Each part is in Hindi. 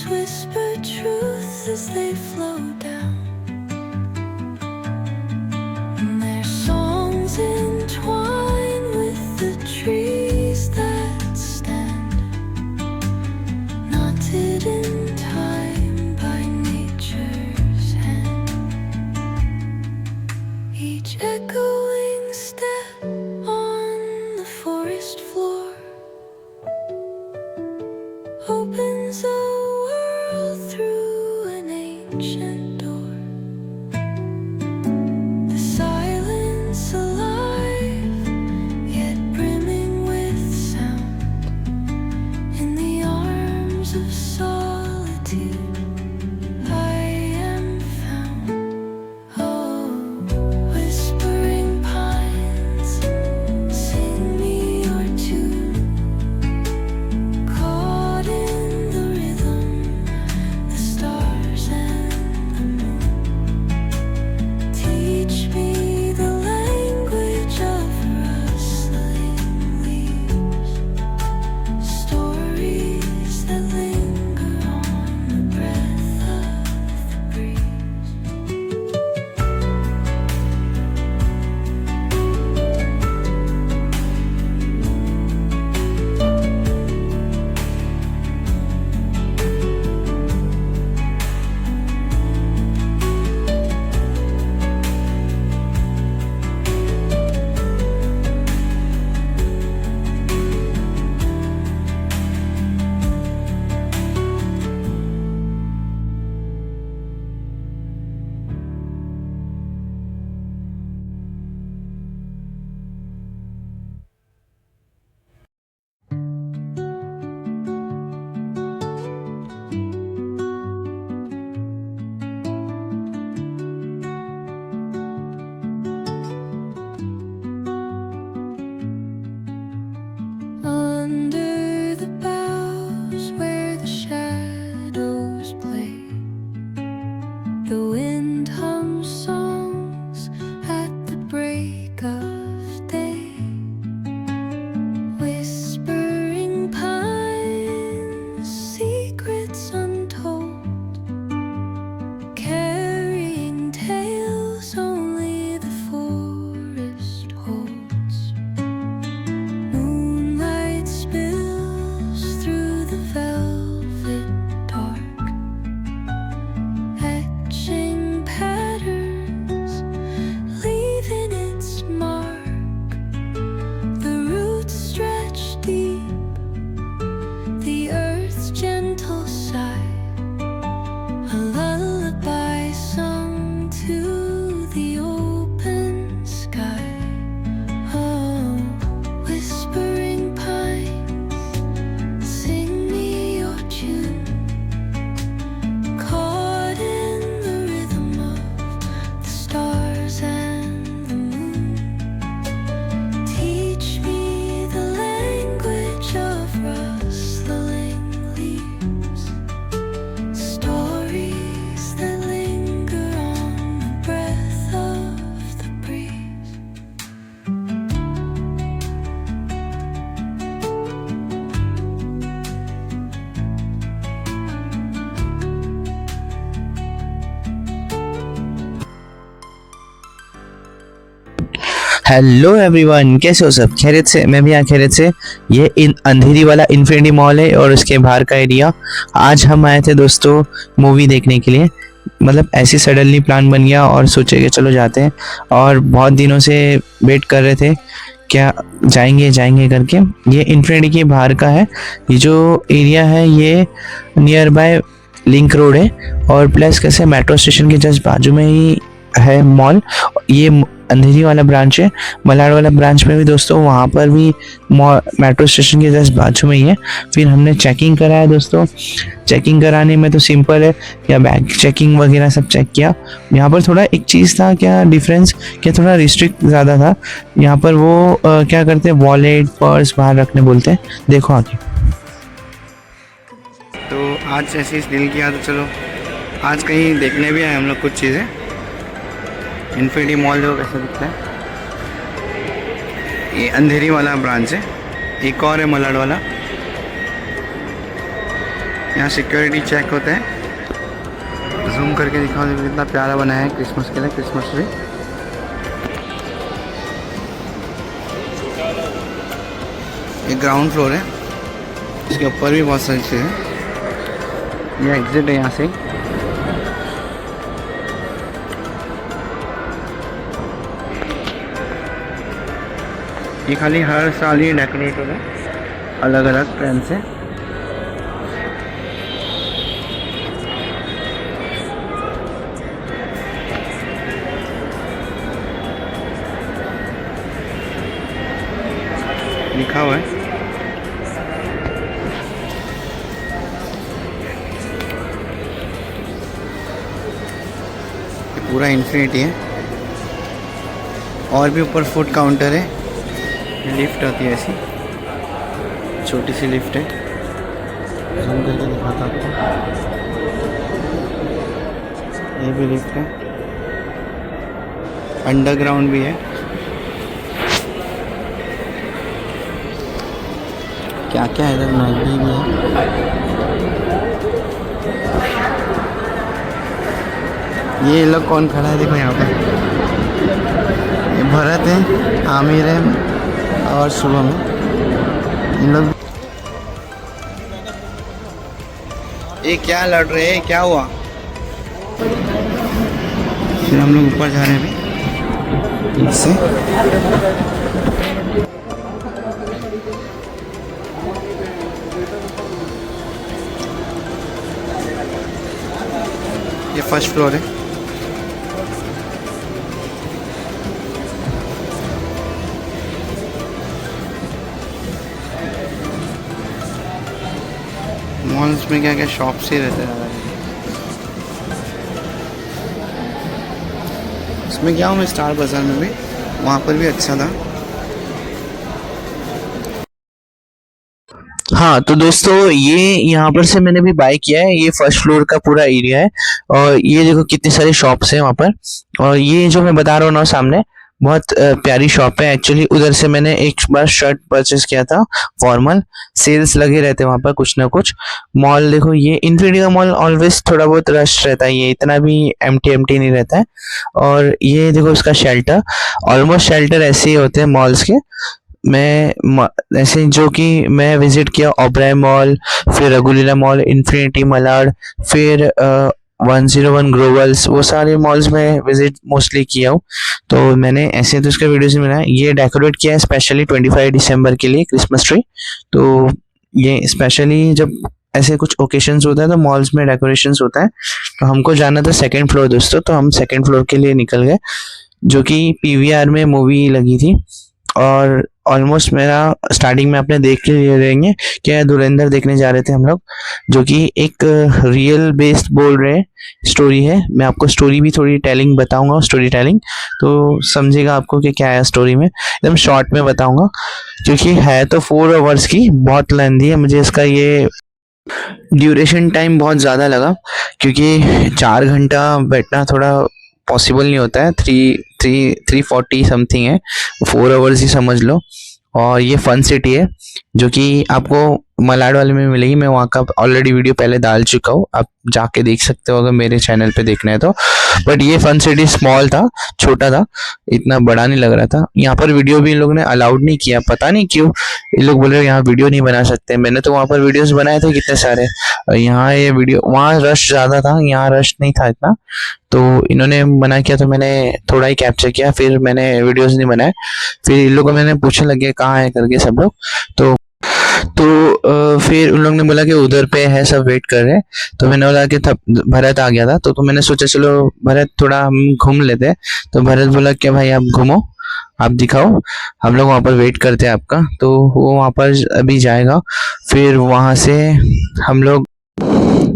whisper truths as they flow down, and their songs entwine with the trees that stand, knotted in time by nature's hand. Each echoing step on the forest floor opens a world through an ancient door. The silence alive, yet brimming with sound. In the arms of solitude I am found. Oh, whispering pines, sing me your tune. Caught in the rhythm, the stars and the moon. Teach me the language of rustling leaves, stories that linger on the breath of the breeze. Under the boughs where the shadows play, the wind hums songs at the break of day. Whispering pines, secrets untold, carrying tales only the forest holds. Moonlight spills through the velvet dark, etching patterns, leaving its mark. The roots stretch deep, the earth's gentle sigh, a lullaby sung to the open sky. Oh, whispering pines, sing me your tune. Caught in the rhythm of the stars and the moon. Teach me the language of rustling leaves, stories that linger on the breath of the breeze. Hello everyone, कैसे हो सब? खैरियत से? मैं भी यहाँ खैरियत से। ये अंधेरी वाला इन्फिनिटी मॉल है और उसके बाहर का एरिया। आज हम आए थे दोस्तों मूवी देखने के लिए। मतलब ऐसी सडनली प्लान बन गया और सोचे कि चलो जाते हैं, और बहुत दिनों से वेट कर रहे थे क्या जाएंगे जाएंगे करके। ये इन्फिनिटी के बाहर का है। ये जो एरिया है ये नियर बाय लिंक रोड है, और प्लस कैसे मेट्रो स्टेशन के जस्ट बाजू में ही है मॉल। ये अंधेरी वाला ब्रांच है। मलाड वाला ब्रांच में भी दोस्तों वहाँ पर भी मेट्रो स्टेशन के जस्ट बाजू में ही है। फिर हमने चेकिंग कराया दोस्तों। चेकिंग कराने में तो सिंपल है, या बैग चेकिंग वगैरह सब चेक किया। यहाँ पर थोड़ा एक चीज़ था, क्या डिफरेंस, क्या थोड़ा रिस्ट्रिक्ट ज़्यादा था। यहाँ पर वो क्या करते हैं, वॉलेट पर्स बाहर रखने बोलते हैं। देखो आगे। तो आज ऐसे इस दिल किया तो चलो आज कहीं देखने भी आए हम लोग कुछ चीज़ें। इन्फिनिटी मॉल जो कैसे दिखता है, ये अंधेरी वाला ब्रांच है। एक और है मलाड वाला। यहाँ सिक्योरिटी चेक होते हैं। जूम करके दिखाओ, देखो कितना प्यारा बनाया है क्रिसमस के लिए, क्रिसमस ट्री। ये ग्राउंड फ्लोर है, इसके ऊपर भी बहुत सारी चीज़ें हैं। ये एग्जिट है यहाँ से। ये खाली हर साल ही डेकोरेट होगा अलग अलग ट्रेंड से। लिखा हुआ है। ये पूरा इन्फिनिटी है और भी ऊपर फूड काउंटर है। लिफ्ट आती है ऐसी, छोटी सी लिफ्ट है। जूम करके दिखाता आपको, ये भी लिफ्ट है। अंडरग्राउंड भी है। क्या क्या है इधर, मैगी भी है। ये लोग कौन खड़ा है देखो यहाँ पे, ये भरत है, आमिर है और शुभम है। इन लोग ये क्या लड़ रहे हैं, क्या हुआ? फिर हम लोग ऊपर जा रहे हैं अभी इससे। ये फर्स्ट फ्लोर है। मॉल्स में क्या क्या शॉप्स ही रहते हैं। इसमें क्या हूँ मैं, स्टार बाजार में भी, वहाँ पर भी अच्छा था। हाँ तो दोस्तों, ये यहाँ पर से मैंने भी बाय किया है। ये फर्स्ट फ्लोर का पूरा एरिया है और ये देखो कितनी सारी शॉप्स हैं वहाँ पर। और ये जो मैं बता रहा हूँ ना सामने, बहुत प्यारी शॉप है एक्चुअली। उधर से मैंने एक बार शर्ट परचेस किया था फॉर्मल। सेल्स लगे रहते हैं वहाँ पर कुछ ना कुछ। मॉल देखो, ये इन्फिनिटी का मॉल ऑलवेज थोड़ा बहुत रश रहता है, ये इतना भी एम्प्टी नहीं रहता है। और ये देखो इसका शेल्टर, ऑलमोस्ट शेल्टर ऐसे ही होते हैं मॉल्स के। मैं ऐसे जो कि मैं विजिट किया ओबराय मॉल, फिर रघुलीला मॉल, इन्फिनिटी मलाड, फिर 101 ग्लोबल्स, वो सारे मॉल्स में विजिट मोस्टली किया हूँ। तो मैंने ऐसे तो इसका वीडियो से मिला है। ये डेकोरेट किया है स्पेशली 25 दिसंबर के लिए, क्रिसमस ट्री। तो ये स्पेशली जब ऐसे कुछ ओकेशंस होता है तो मॉल्स में डेकोरेशंस होता है। तो हमको जाना था सेकंड फ्लोर दोस्तों, तो हम सेकंड फ्लोर के लिए निकल गए, जो कि पीवीआर में मूवी लगी थी। और ऑलमोस्ट मेरा स्टार्टिंग में आपने देख के लिए रहेंगे क्या, धुरंधर देखने जा रहे थे हम लोग, जो कि एक रियल बेस्ड बोल रहे स्टोरी है। मैं आपको स्टोरी भी थोड़ी टेलिंग बताऊंगा, स्टोरी टेलिंग, तो समझेगा आपको कि क्या है स्टोरी में। एकदम शॉर्ट में बताऊंगा, क्योंकि है तो 4 आवर्स की, बहुत लेंथी है। मुझे इसका ये ड्यूरेशन टाइम बहुत ज़्यादा लगा, क्योंकि 4 घंटा बैठना थोड़ा पॉसिबल नहीं होता है। 340 समथिंग है, 4 आवर्स ही समझ लो। और ये फन सिटी है, जो कि आपको मलाड वाले में मिलेगी। मैं वहाँ का ऑलरेडी वीडियो पहले डाल चुका हूँ, आप जाके देख सकते हो अगर मेरे चैनल पे देखना है तो। बट ये फन सिटी स्मॉल था, छोटा था, इतना बड़ा नहीं लग रहा था। यहाँ पर वीडियो भी इन लोगों ने अलाउड नहीं किया, पता नहीं क्यों। ये लोग बोल रहे यहाँ वीडियो नहीं बना सकते। मैंने तो वहाँ पर वीडियोस बनाए थे कितने सारे। यहाँ ये वीडियो, वहाँ रश ज़्यादा था, यहाँ रश नहीं था इतना, तो इन्होंने मना किया, तो मैंने थोड़ा ही कैप्चर किया, फिर मैंने वीडियोस नहीं बनाए। फिर इन लोगों को मैंने पूछने लगे कहाँ है करके सब लोग, तो फिर उन लोगों ने बोला कि उधर पे है, सब वेट कर रहे हैं। तो मैंने बोला कि भरत आ गया था, तो मैंने सोचा चलो भरत थोड़ा हम घूम लेते हैं। तो भरत बोला कि भाई आप घूमो, आप दिखाओ, हम लोग वहाँ पर वेट करते हैं आपका। तो वो वहाँ पर अभी जाएगा। फिर वहाँ से हम लोग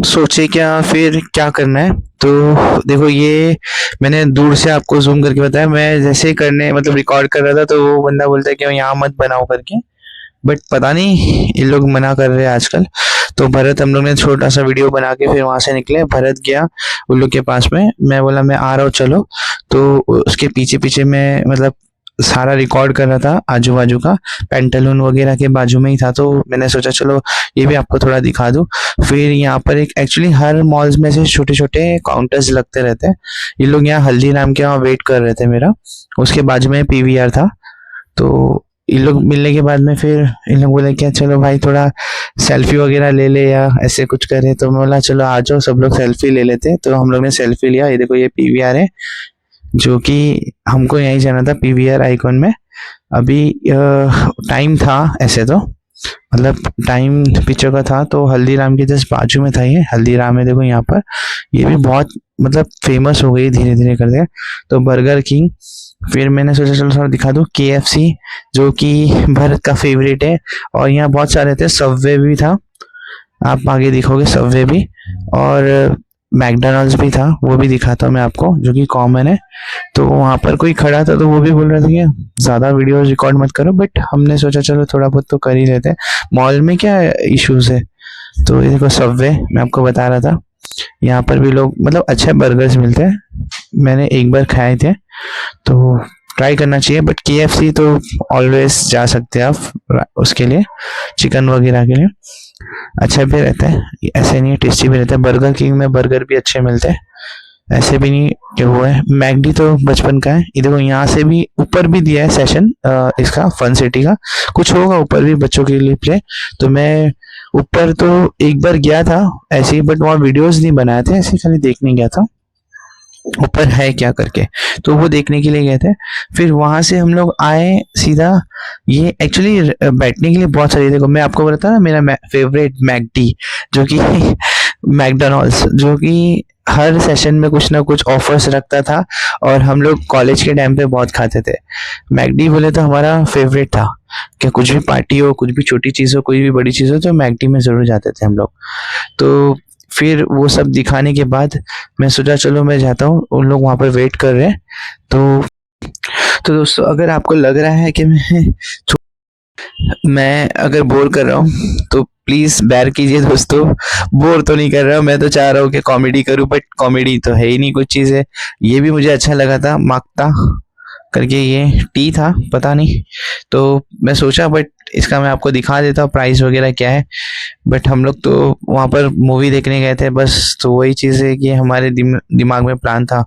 सोचे फिर क्या करना है। तो देखो, ये मैंने दूर से आपको जूम करके बताया। मैं जैसे करने मतलब रिकॉर्ड कर रहा था, तो वो बंदा बोलता है कि यहाँ मत बनाओ करके, बट पता नहीं ये लोग मना कर रहे हैं आजकल। तो भरत, हम लोग ने छोटा सा वीडियो बना के फिर वहां से निकले। भरत गया उन लोग के पास में, मैं बोला मैं आ रहा हूँ चलो। तो उसके पीछे पीछे मैं मतलब सारा रिकॉर्ड कर रहा था आजू बाजू का, पेंटालून वगैरह के बाजू में ही था, तो मैंने सोचा चलो ये भी आपको थोड़ा दिखा दूँ। फिर यहाँ पर एक एक्चुअली हर मॉल्स में से छोटे छोटे काउंटर्स लगते रहते हैं। ये लोग यहाँ हल्दीराम के वहाँ वेट कर रहे थे मेरा, उसके बाजू में पीवीआर था। तो इन लोग मिलने के बाद में फिर इन लोग बोले क्या चलो भाई थोड़ा सेल्फी वगैरह ले ले या ऐसे कुछ करे, तो मैं बोला चलो आ जाओ सब लोग सेल्फी ले लेते। तो हम लोग ने सेल्फी लिया। ये देखो ये पीवीआर है, जो कि हमको यहीं जाना था पीवीआर आइकॉन में। अभी टाइम था ऐसे तो, मतलब टाइम पिक्चर का था तो हल्दीराम के जस्ट बाजू में था। ये हल्दीराम है देखो यहाँ पर, ये भी बहुत मतलब फेमस हो गई धीरे धीरे करके। तो बर्गर किंग, फिर मैंने सोचा चलो थोड़ा दिखा दूँ केएफसी, जो कि भारत का फेवरेट है। और यहाँ बहुत सारे थे, सबवे भी था, आप आगे दिखोगे सबवे भी, और मैकडोनल्ड्स भी था, वो भी दिखाता हूँ मैं आपको, जो कि कॉमन है। तो वहाँ पर कोई खड़ा था तो वो भी बोल रहा था कि ज़्यादा वीडियो रिकॉर्ड मत करो, बट हमने सोचा चलो थोड़ा बहुत तो कर ही लेते हैं, मॉल में क्या इश्यूज है। तो ये देखो सबवे, मैं आपको बता रहा था यहाँ पर भी लोग मतलब अच्छे बर्गर्स मिलते हैं, मैंने एक बार खाए थे तो ट्राई करना चाहिए। बट केएफसी तो ऑलवेज जा सकते हैं आप उसके लिए, चिकन वगैरह के लिए अच्छा भी रहता है, ऐसे नहीं है, टेस्टी भी रहता है। बर्गर किंग में बर्गर भी अच्छे मिलते हैं, ऐसे भी नहीं कि वो है। मैकडी तो बचपन का है। ये देखो यहाँ से भी ऊपर भी दिया है सेशन इसका फन सिटी का, कुछ होगा ऊपर भी बच्चों के लिए प्ले। तो मैं ऊपर तो एक बार गया था ऐसे ही, बट वहाँ वीडियोस नहीं बनाए थे, ऐसे खाली देखने गया था ऊपर है क्या करके, तो वो देखने के लिए गए थे। फिर वहां से हम लोग आए सीधा, ये एक्चुअली बैठने के लिए बहुत सारी, देखो मैं आपको बताता ना मेरा फेवरेट मैकडी, जो कि मैकडोनल्ड्स, जो कि हर सेशन में कुछ ना कुछ ऑफर्स रखता था, और हम लोग कॉलेज के टाइम पे बहुत खाते थे। मैकडी बोले तो हमारा फेवरेट था, क्या कुछ भी पार्टी हो, कुछ भी छोटी चीज़ हो, कोई भी बड़ी चीज़ हो, तो मैकडी में ज़रूर जाते थे हम लोग। तो फिर वो सब दिखाने के बाद मैं सोचा चलो मैं जाता हूँ, उन लोग वहाँ पर वेट कर रहे हैं। तो दोस्तों अगर आपको लग रहा है कि मैं अगर बोर कर रहा हूँ तो प्लीज बेयर कीजिए दोस्तों, बोर तो नहीं कर रहा हूँ, मैं तो चाह रहा हूँ कि कॉमेडी करूँ, बट कॉमेडी तो है ही नहीं, कुछ चीज़ है। ये भी मुझे अच्छा लगा था, माकता करके ये टी था, पता नहीं, तो मैं सोचा बट इसका मैं आपको दिखा देता हूँ प्राइस वगैरह क्या है। बट हम लोग तो वहाँ पर मूवी देखने गए थे बस, तो वही चीज़ है कि हमारे दिमाग में प्लान था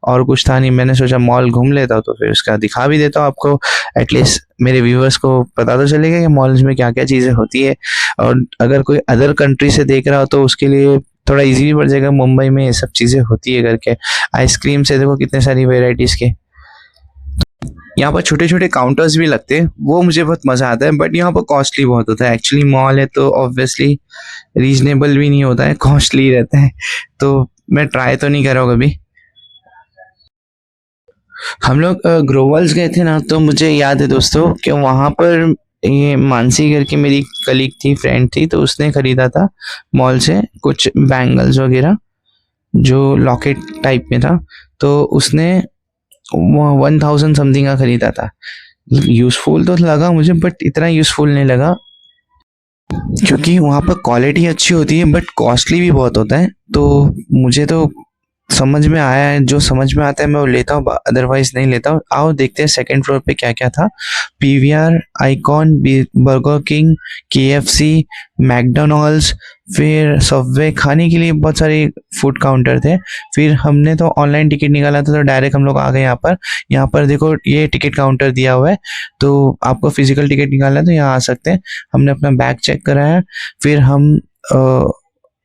और कुछ था नहीं। मैंने सोचा मॉल घूम लेता हूँ, तो फिर उसका दिखा भी देता हूँ आपको, एटलीस्ट मेरे व्यूअर्स को पता तो चलेगा कि मॉल्स में क्या क्या चीज़ें होती है। और अगर कोई अदर कंट्री से देख रहा हो तो उसके लिए थोड़ा इजी भी पड़ जाएगा, मुंबई में ये सब चीज़ें होती है करके। आइसक्रीम से देखो कितने सारी वेराइटीज़ के, यहाँ पर छोटे छोटे काउंटर्स भी लगते हैं, वो मुझे बहुत मज़ा आता है, बट यहाँ पर कॉस्टली बहुत होता है। एक्चुअली मॉल है तो ऑब्वियसली रीजनेबल भी नहीं होता है, कॉस्टली रहता है, तो मैं ट्राई तो नहीं कर रहा हूँ कभी। हम लोग ग्रोवल्स गए थे ना, तो मुझे याद है दोस्तों कि वहाँ पर ये मानसी करके मेरी कलीग थी, फ्रेंड थी, तो उसने खरीदा था मॉल से कुछ बैंगल्स वगैरह, जो लॉकेट टाइप में था, तो उसने 1000 समथिंग का खरीदा था। यूजफुल तो लगा मुझे, बट इतना यूजफुल नहीं लगा, क्योंकि वहाँ पर क्वालिटी अच्छी होती है बट कॉस्टली भी बहुत होता है। तो मुझे तो समझ में आया है, जो समझ में आता है मैं वो लेता हूँ, अदरवाइज नहीं लेता हूँ। आओ देखते हैं सेकंड फ्लोर पे क्या क्या था। PVR, icon, burger king, KFC, McDonald's, फिर सबवे, खाने के लिए बहुत सारे फूड काउंटर थे। फिर हमने तो ऑनलाइन टिकट निकाला था, तो डायरेक्ट हम लोग आ गए यहाँ पर। यहाँ पर देखो ये टिकट काउंटर दिया हुआ है, तो आपको फिजिकल टिकट निकालना है तो यहाँ आ सकते हैं। हमने अपना बैग चेक कराया, फिर हम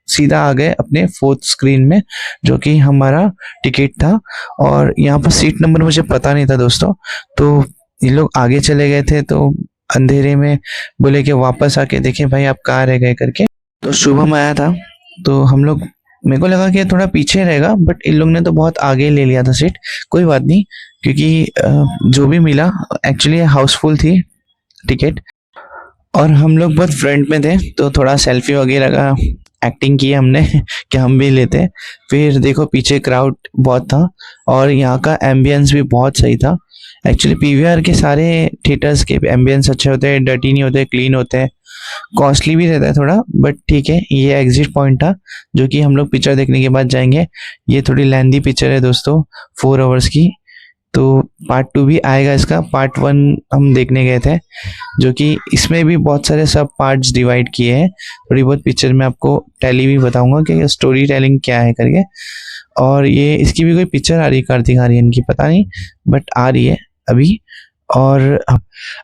सीधा आ गए अपने फोर्थ स्क्रीन में, जो कि हमारा टिकट था। और यहाँ पर सीट नंबर मुझे पता नहीं था दोस्तों, तो ये लोग आगे चले गए थे, तो अंधेरे में बोले कि वापस आके देखें भाई आप कहाँ रह गए करके। तो शुभम आया था, तो हम लोग, मेरे को लगा कि थोड़ा पीछे रहेगा, बट इन लोग ने तो बहुत आगे ले लिया था सीट। कोई बात नहीं, क्योंकि जो भी मिला एक्चुअली हाउसफुल थी टिकट, और हम लोग बहुत फ्रंट में थे, तो थोड़ा सेल्फी वगैरह का एक्टिंग की हमने कि हम भी लेते। फिर देखो पीछे क्राउड बहुत था, और यहाँ का एम्बियंस भी बहुत सही था। एक्चुअली पीवीआर के सारे थिएटर्स के एम्बियंस अच्छे होते हैं, डर्टी नहीं होते, क्लीन होते हैं। कॉस्टली भी रहता है थोड़ा, बट ठीक है। ये एग्जिट पॉइंट था, जो कि हम लोग पिक्चर देखने के बाद जाएंगे। ये थोड़ी लेंदी पिक्चर है दोस्तों, 4 आवर्स की, तो पार्ट 2 भी आएगा इसका। पार्ट 1 हम देखने गए थे, जो कि इसमें भी बहुत सारे सब पार्ट्स डिवाइड किए हैं। थोड़ी बहुत पिक्चर में आपको टेली भी बताऊंगा कि स्टोरी टेलिंग क्या है करके। और ये इसकी भी कोई पिक्चर आ रही है कार्तिक आर्यन की, पता नहीं, बट आ रही है अभी। और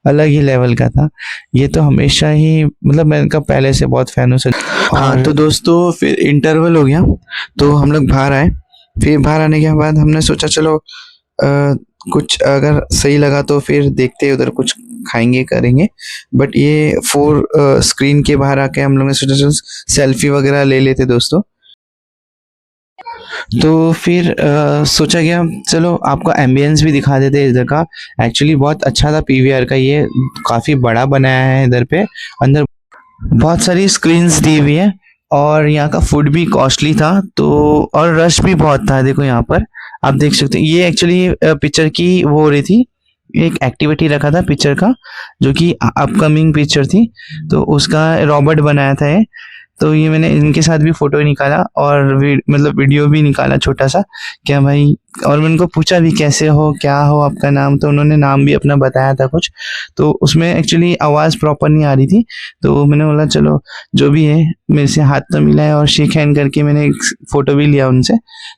अलग ही लेवल का था ये तो। हमेशा ही मतलब मैं इनका पहले से बहुत फैन हूँ। हाँ तो दोस्तों फिर इंटरवल हो गया तो हम लोग बाहर आए। फिर बाहर आने के बाद हमने सोचा चलो कुछ अगर सही लगा तो फिर देखते हैं, उधर कुछ खाएंगे करेंगे। बट ये 4 स्क्रीन के बाहर आके हम लोग ने सोचा चलो सेल्फी वगैरह ले लेते दोस्तों। तो फिर सोचा गया चलो आपको एम्बियंस भी दिखा देते इधर का। एक्चुअली बहुत अच्छा था पीवीआर का, ये काफ़ी बड़ा बनाया है इधर पे। अंदर बहुत सारी स्क्रीन्स दी हुई है और यहाँ का फूड भी कॉस्टली था तो, और रश भी बहुत था। देखो यहाँ पर आप देख सकते हैं, ये एक्चुअली पिक्चर की वो हो रही थी, एक एक्टिविटी रखा था पिक्चर का जो कि अपकमिंग पिक्चर थी, तो उसका रॉबर्ट बनाया था ये। तो ये मैंने इनके साथ भी फोटो निकाला और मतलब वीडियो भी निकाला छोटा सा, क्या भाई। और मैं उनको पूछा भी कैसे हो, क्या हो आपका नाम, तो उन्होंने नाम भी अपना बताया था कुछ। तो उसमें एक्चुअली आवाज़ प्रॉपर नहीं आ रही थी, तो मैंने बोला चलो जो भी है, मेरे से हाथ तो मिला है और शेक हैंड करके मैंने एक फ़ोटो भी लिया उनसे।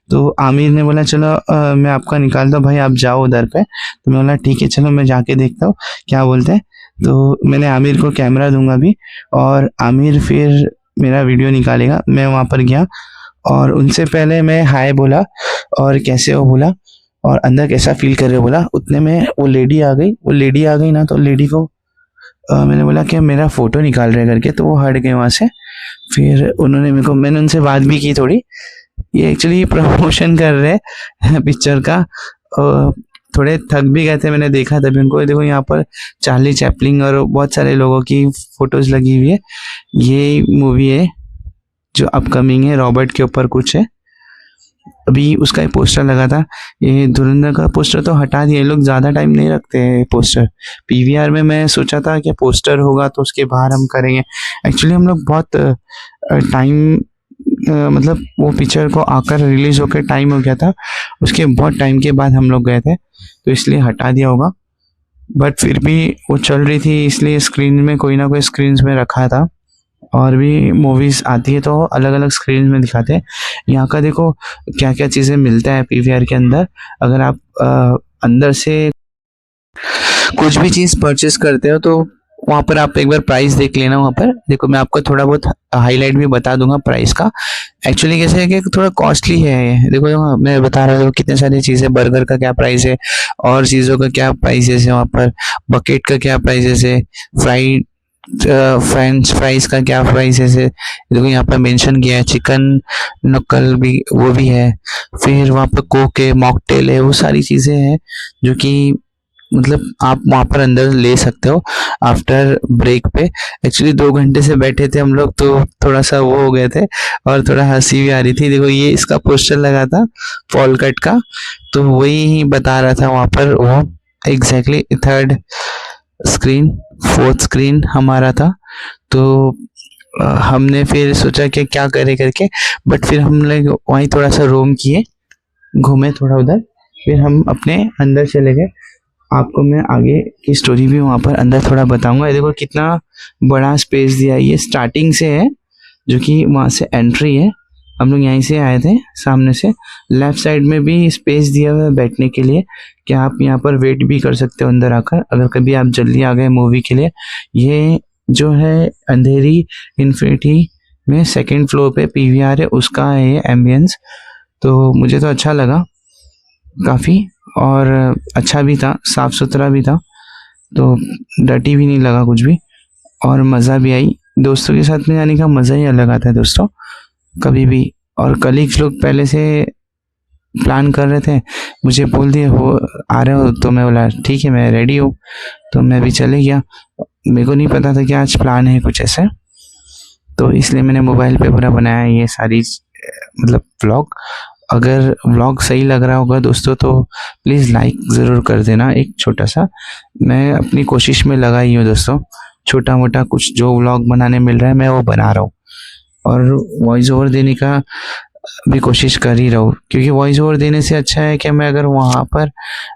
तो आमिर ने बोला चलो मैं आपका निकालता हूँ भाई, आप जाओ उधर पे। तो मैं बोला ठीक है चलो मैं जाके देखता हूँ क्या बोलते हैं। तो मैंने आमिर को कैमरा दूंगा भी और आमिर फिर मेरा वीडियो निकालेगा। मैं वहाँ पर गया और उनसे पहले मैं हाय बोला और कैसे हो बोला और अंदर कैसा फील कर रहे हो बोला। उतने में वो लेडी आ गई। ना, तो लेडी को मैंने बोला कि मेरा फ़ोटो निकाल रहे करके, तो वो हट गए वहाँ से। फिर उन्होंने मैंने उनसे बात भी की थोड़ी। ये एक्चुअली प्रमोशन कर रहे हैं पिक्चर का। थोड़े थक भी गए थे, मैंने देखा तभी उनको। देखो यहाँ पर चार्ली चैपलिन और बहुत सारे लोगों की फ़ोटोज़ लगी हुई है। ये मूवी है जो अपकमिंग है, रॉबर्ट के ऊपर कुछ है। अभी उसका एक पोस्टर लगा था, ये धुरंधर का पोस्टर तो हटा दिया, ये लोग ज़्यादा टाइम नहीं रखते हैं पोस्टर। पीवीआर में मैं सोचा था कि पोस्टर होगा तो उसके बाहर हम करेंगे। एक्चुअली हम लोग बहुत टाइम मतलब वो पिक्चर को आकर रिलीज़ होकर टाइम हो गया था, उसके बहुत टाइम के बाद हम लोग गए थे, तो इसलिए हटा दिया होगा। बट फिर भी वो चल रही थी, इसलिए स्क्रीन में कोई ना कोई स्क्रीन्स में रखा था। और भी मूवीज़ आती है तो अलग अलग स्क्रीन में दिखाते हैं। यहाँ का देखो क्या क्या चीज़ें मिलता है पीवीआर के अंदर। अगर आप अंदर से कुछ भी चीज़ परचेस करते हो तो वहाँ पर आप एक बार प्राइस देख लेना। वहाँ पर देखो मैं आपको थोड़ा बहुत हाईलाइट भी बता दूंगा प्राइस का। एक्चुअली कैसे है कि थोड़ा कॉस्टली है ये। देखो यहाँ मैं बता रहा हूँ कितने सारी चीज़ें, बर्गर का क्या प्राइस है और चीज़ों का क्या प्राइसेस है, वहाँ पर बकेट का क्या प्राइसेस है, फ्राइड फ्रेंच फ्राइज का क्या प्राइसेस है। देखो यहाँ पर मेंशन किया है, चिकन नक्कल भी वो भी है। फिर वहाँ पर कोक है, मॉकटेल है, वो सारी चीज़ें हैं जो कि मतलब आप वहाँ पर अंदर ले सकते हो आफ्टर ब्रेक पे। एक्चुअली 2 घंटे से बैठे थे हम लोग तो थोड़ा सा वो हो गए थे और थोड़ा हंसी भी आ रही थी। देखो ये इसका पोस्टर लगा था फॉल कट का, तो वही ही बता रहा था वहाँ पर वो exactly. 3rd screen 4th screen हमारा था, तो हमने फिर सोचा कि क्या करें करके। बट फिर हम लोग वहीं थोड़ा सा रोम किए, घूमे थोड़ा उधर, फिर हम अपने अंदर चले गए। आपको मैं आगे की स्टोरी भी वहाँ पर अंदर थोड़ा बताऊंगा। ये देखो कितना बड़ा स्पेस दिया है, ये स्टार्टिंग से है जो कि वहाँ से एंट्री है। हम लोग यहीं से आए थे सामने से। लेफ्ट साइड में भी स्पेस दिया हुआ है बैठने के लिए कि आप यहाँ पर वेट भी कर सकते हो अंदर आकर, अगर कभी आप जल्दी आ गए मूवी के लिए। ये जो है अंधेरी इन्फिनिटी में 2nd फ्लोर पे पीवीआर है, उसका है ये एम्बियंस। तो मुझे तो अच्छा लगा काफ़ी, और अच्छा भी था, साफ़ सुथरा भी था, तो डर्टी भी नहीं लगा कुछ भी, और मज़ा भी आई। दोस्तों के साथ में जाने का मज़ा ही अलग आता है दोस्तों कभी भी। और कलीग्स लोग पहले से प्लान कर रहे थे, मुझे बोल दिए हो आ रहे हो, तो मैं बोला ठीक है मैं रेडी हूँ, तो मैं भी चले गया। मेरे को नहीं पता था कि आज प्लान है कुछ ऐसे, तो इसलिए मैंने मोबाइल पे पूरा बनाया ये सारी मतलब व्लॉग। अगर व्लॉग सही लग रहा होगा दोस्तों तो प्लीज़ लाइक ज़रूर कर देना एक छोटा सा। मैं अपनी कोशिश में लगा ही हूँ दोस्तों, छोटा मोटा कुछ जो व्लॉग बनाने मिल रहा है मैं वो बना रहा हूँ। और वॉइस ओवर देने का भी कोशिश कर ही रहा हूँ, क्योंकि वॉइस ओवर देने से अच्छा है कि मैं अगर वहाँ पर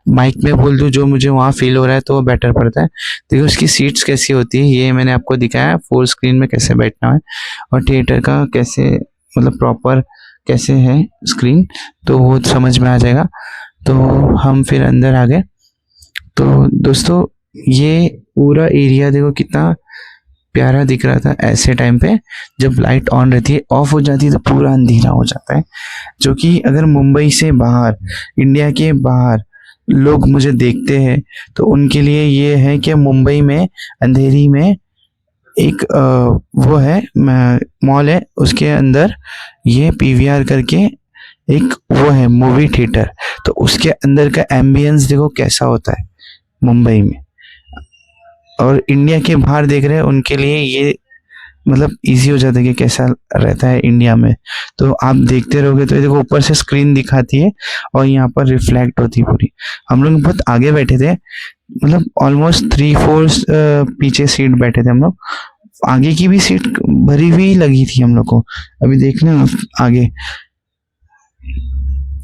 माइक में बोल दूँ जो मुझे वहाँ फील हो रहा है तो वो बेटर पड़ता है। देखो उसकी सीट्स कैसी होती है ये मैंने आपको दिखाया है, 4 स्क्रीन में कैसे बैठना है और थिएटर का कैसे मतलब प्रॉपर कैसे है स्क्रीन, तो वो समझ में आ जाएगा। तो हम फिर अंदर आ गए। तो दोस्तों ये पूरा एरिया देखो कितना प्यारा दिख रहा था ऐसे टाइम पे, जब लाइट ऑन रहती है ऑफ हो जाती है तो पूरा अंधेरा हो जाता है। जो कि अगर मुंबई से बाहर, इंडिया के बाहर लोग मुझे देखते हैं तो उनके लिए ये है कि मुंबई में अंधेरी में एक वो है मॉल है, उसके अंदर ये पीवीआर करके एक वो है मूवी थिएटर, तो उसके अंदर का एम्बियंस देखो कैसा होता है मुंबई में। और इंडिया के बाहर देख रहे हैं उनके लिए ये मतलब इजी हो जाता है कि कैसा रहता है इंडिया में। तो आप देखते रहोगे तो ये देखो ऊपर से स्क्रीन दिखाती है और यहाँ पर रिफ्लेक्ट होती है पूरी। हम लोग बहुत आगे बैठे थे, मतलब ऑलमोस्ट 3-4 पीछे सीट बैठे थे हम लोग। आगे की भी सीट भरी हुई लगी थी हम लोग को। अभी देखना आप आगे।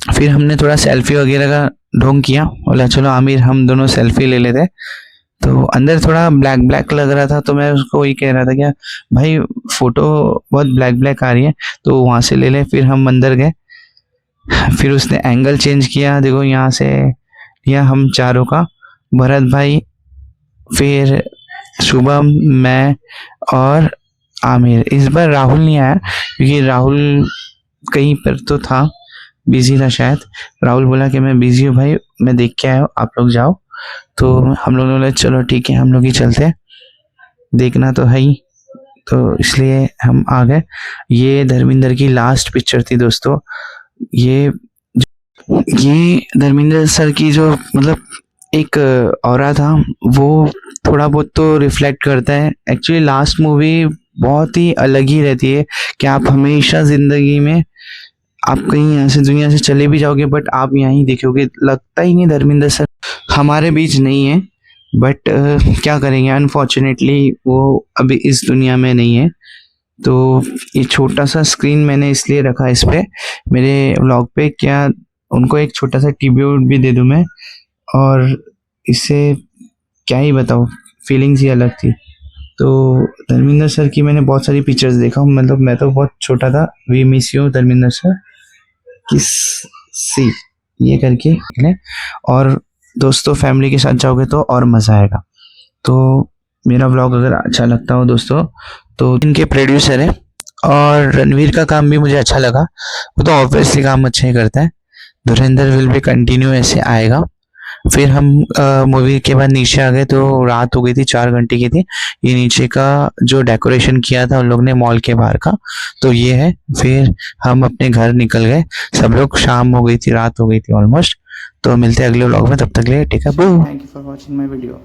फिर हमने थोड़ा सेल्फी वगैरह का ढोंग किया, बोला चलो आमिर हम दोनों सेल्फी ले लेते। तो अंदर थोड़ा ब्लैक ब्लैक लग रहा था तो मैं उसको वही कह रहा था क्या भाई फोटो बहुत ब्लैक ब्लैक आ रही है तो वहाँ से ले ले। फिर हम अंदर गए, फिर उसने एंगल चेंज किया, देखो यहाँ से लिया हम चारों का, भरत भाई, फिर शुभम, मैं और आमिर। इस बार राहुल नहीं आया क्योंकि राहुल कहीं पर तो था, बिजी था शायद। राहुल बोला कि मैं बिजी हूँ भाई, मैं देख के आया हूँ, आप लोग जाओ। तो हम लोगों ने बोला चलो ठीक है हम लोग ही चलते हैं, देखना तो है ही। तो इसलिए हम आ गए। ये धर्मेंद्र की लास्ट पिक्चर थी दोस्तों। ये धर्मेंद्र सर की जो मतलब एक ऑरा था वो थोड़ा बहुत तो रिफ्लेक्ट करता है। एक्चुअली लास्ट मूवी बहुत ही अलग ही रहती है कि आप हमेशा जिंदगी में आप कहीं यहाँ से दुनिया से चले भी जाओगे बट आप यहाँ ही देखोगे, लगता ही नहीं धर्मेंद्र सर हमारे बीच नहीं है। बट क्या करेंगे, अनफॉर्चुनेटली वो अभी इस दुनिया में नहीं है। तो ये छोटा सा स्क्रीन मैंने इसलिए रखा इस पे मेरे व्लॉग पे, क्या उनको एक छोटा सा ट्रिब्यूट भी दे दूं मैं। और इससे क्या ही बताऊँ, फीलिंग्स ही अलग थी। तो धर्मेंद्र सर की मैंने बहुत सारी पिक्चर्स देखा, मतलब मैं तो बहुत छोटा था। We miss you Dharmendra sir, किस सी ये करके निकले। और दोस्तों फैमिली के साथ जाओगे तो और मज़ा आएगा। तो मेरा व्लॉग अगर अच्छा लगता हो दोस्तों तो इनके प्रोड्यूसर है और रणवीर का काम भी मुझे अच्छा लगा, वो तो ऑब्वियसली काम अच्छा ही करता है। धुरंधर विल भी कंटिन्यू ऐसे आएगा। फिर हम मूवी के बाद नीचे आ गए तो रात हो गई थी, 4 घंटे की थी। ये नीचे का जो डेकोरेशन किया था उन लोग ने मॉल के बाहर का, तो ये है। फिर हम अपने घर निकल गए, सब लोग, शाम हो गई थी, रात हो गई थी ऑलमोस्ट। तो मिलते हैं अगले व्लॉग में, तब तक के लिए take care, thank you for watching my video.